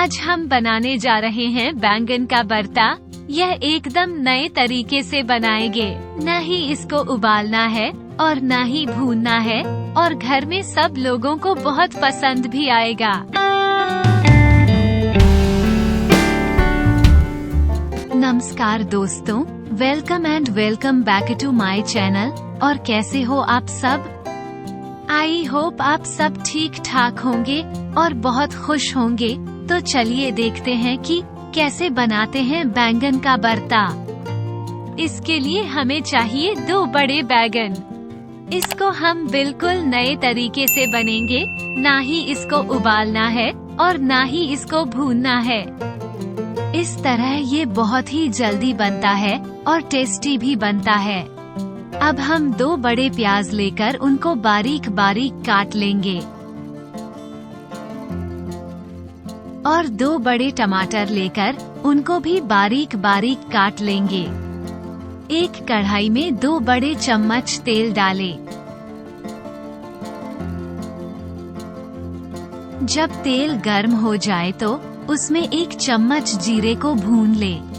आज हम बनाने जा रहे हैं बैंगन का भरता। यह एकदम नए तरीके से बनाएंगे। न ही इसको उबालना है और न ही भूनना है, और घर में सब लोगों को बहुत पसंद भी आएगा। नमस्कार दोस्तों, welcome and welcome back to my channel. और कैसे हो आप सब? आई होप आप सब ठीक ठाक होंगे और बहुत खुश होंगे। तो चलिए देखते हैं कि कैसे बनाते हैं बैंगन का भरता। इसके लिए हमें चाहिए 2 बड़े बैंगन। इसको हम बिल्कुल नए तरीके से बनेंगे। ना ही इसको उबालना है और ना ही इसको भूनना है। इस तरह ये बहुत ही जल्दी बनता है और टेस्टी भी बनता है। अब हम 2 बड़े प्याज लेकर उनको बारीक बारीक काट लेंगे और 2 बड़े टमाटर लेकर उनको भी बारीक बारीक काट लेंगे। एक कढ़ाई में 2 बड़े चम्मच तेल डालें। जब तेल गर्म हो जाए तो उसमें 1 चम्मच जीरे को भून लें।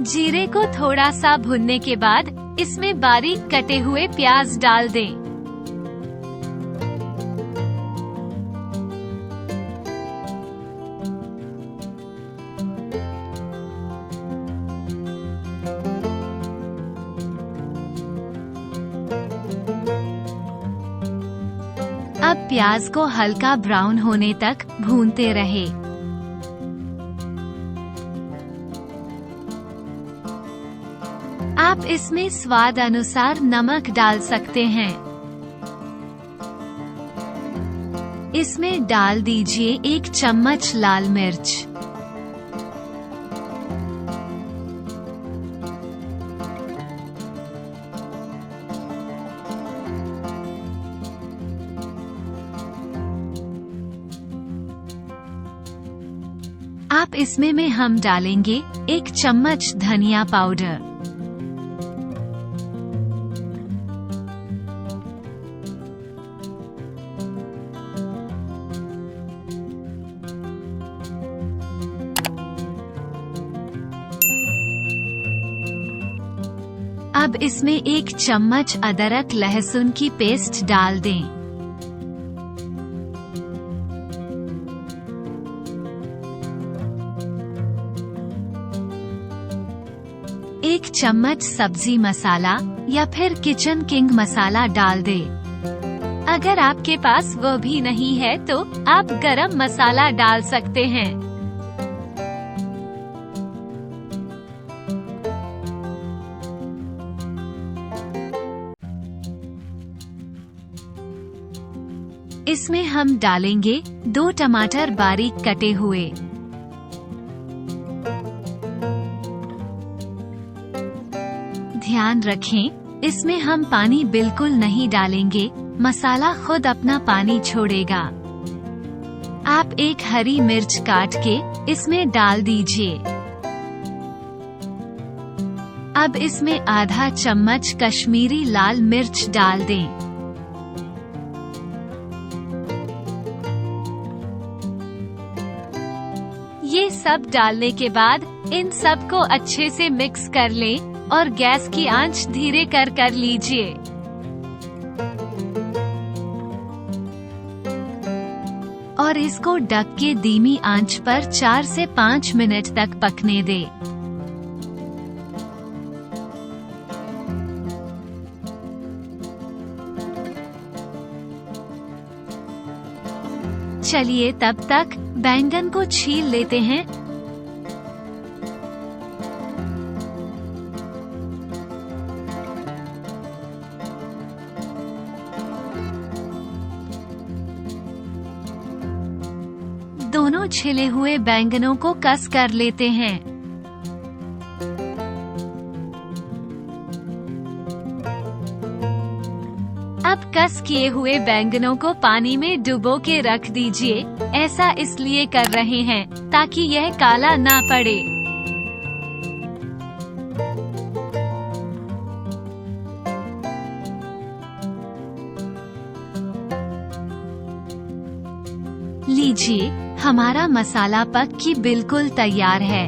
जीरे को थोड़ा सा भुनने के बाद इसमें बारीक कटे हुए प्याज डाल दें। अब प्याज को हल्का ब्राउन होने तक भूनते रहें। आप इसमें स्वाद अनुसार नमक डाल सकते हैं। इसमें डाल दीजिए 1 चम्मच लाल मिर्च। आप इसमें हम डालेंगे 1 चम्मच धनिया पाउडर। अब इसमें 1 चम्मच अदरक लहसुन की पेस्ट डाल दें। एक चम्मच सब्जी मसाला या फिर किचन किंग मसाला डाल दें। अगर आपके पास वो भी नहीं है तो आप गरम मसाला डाल सकते हैं। इसमें हम डालेंगे 2 टमाटर बारीक कटे हुए। ध्यान रखें, इसमें हम पानी बिल्कुल नहीं डालेंगे। मसाला खुद अपना पानी छोड़ेगा। आप 1 हरी मिर्च काट के इसमें डाल दीजिए। अब इसमें आधा चम्मच कश्मीरी लाल मिर्च डाल दें। ये सब डालने के बाद इन सब को अच्छे से मिक्स कर लें और गैस की आंच धीरे कर लीजिए। और इसको ढक के धीमी आंच पर 4 से 5 मिनट तक पकने दें। चलिए तब तक बैंगन को छील लेते हैं। दोनों छिले हुए बैंगनों को कस कर लेते हैं। अब कस किए हुए बैंगनों को पानी में डुबो के रख दीजिए। ऐसा इसलिए कर रहे हैं ताकि यह काला ना पड़े। लीजिए, हमारा मसाला पक के बिल्कुल तैयार है।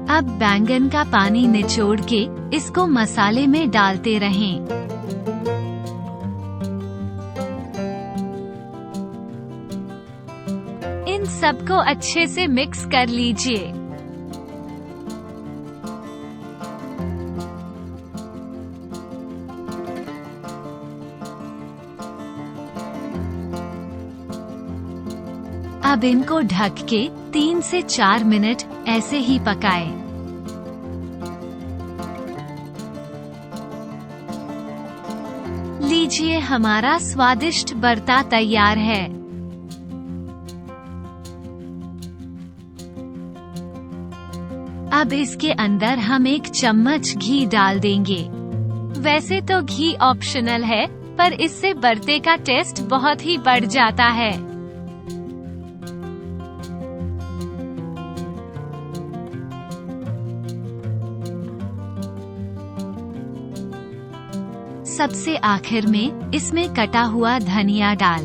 अब बैंगन का पानी निचोड़ के इसको मसाले में डालते रहें। इन सबको अच्छे से मिक्स कर लीजिए। अब इनको ढक के 3 से 4 मिनट ऐसे ही पकाएं। लीजिए, हमारा स्वादिष्ट बर्ता तैयार है। अब इसके अंदर हम 1 चम्मच घी डाल देंगे। वैसे तो घी ऑप्शनल है, पर इससे बर्ते का टेस्ट बहुत ही बढ़ जाता है। सबसे आखिर में इसमें कटा हुआ धनिया डाल।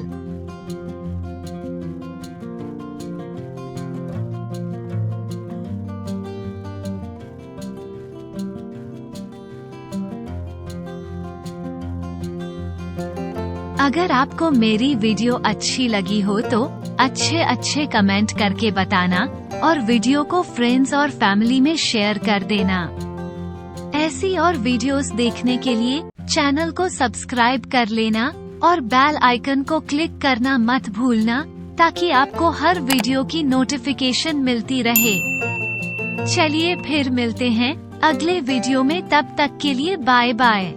अगर आपको मेरी वीडियो अच्छी लगी हो तो अच्छे कमेंट करके बताना और वीडियो को फ्रेंड्स और फैमिली में शेयर कर देना। ऐसी और वीडियोस देखने के लिए चैनल को सब्सक्राइब कर लेना और बेल आइकन को क्लिक करना मत भूलना, ताकि आपको हर वीडियो की नोटिफिकेशन मिलती रहे। चलिए फिर मिलते हैं अगले वीडियो में, तब तक के लिए बाय बाय।